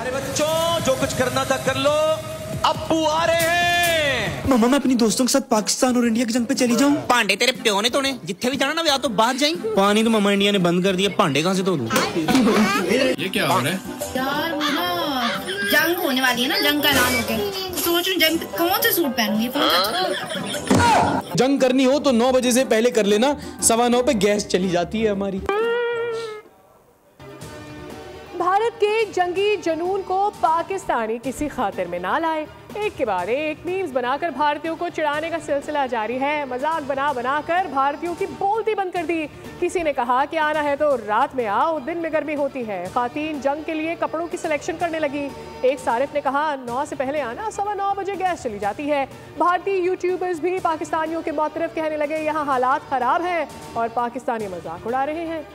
अरे बच्चों, जो कुछ करना था कर लो, अब्बू आ रहे हैं। मामा मैं अपनी दोस्तों के साथ पाकिस्तान और इंडिया की जंग पे चली जाऊं? भांडे तेरे प्यो ने तोड़े, जिथे भी जाना ना व्याह तो बाद जाई। पानी तो मामा इंडिया ने बंद कर दिया, भांडे कहाँ से धो दूं? ये क्या हो रहा है यार? वो ना जंग होने वाली है ना, जंग का ऐलान हो गया। सोच रही जंग कौन से सूट पहनूंगी, जंग करनी हो तो 9 बजे से पहले कर लेना, 9:15 पे गैस चली जाती है हमारी। भारत के जंगी जुनून को पाकिस्तानी किसी खातिर में ना लाए। एक के बाद एक मीम्स बनाकर भारतीयों को चिढ़ाने का सिलसिला जारी है। मजाक बना बनाकर भारतीयों की बोलती बंद कर दी। किसी ने कहा कि आना है तो रात में आओ, दिन में गर्मी होती है। खातीन जंग के लिए कपड़ों की सिलेक्शन करने लगी। एक सारिफ ने कहा 9 से पहले आना, 9:15 बजे गैस चली जाती है। भारतीय यूट्यूबर्स भी पाकिस्तानियों के मुतरफ कहने लगे यहाँ हालात खराब हैं और पाकिस्तानी मजाक उड़ा रहे हैं।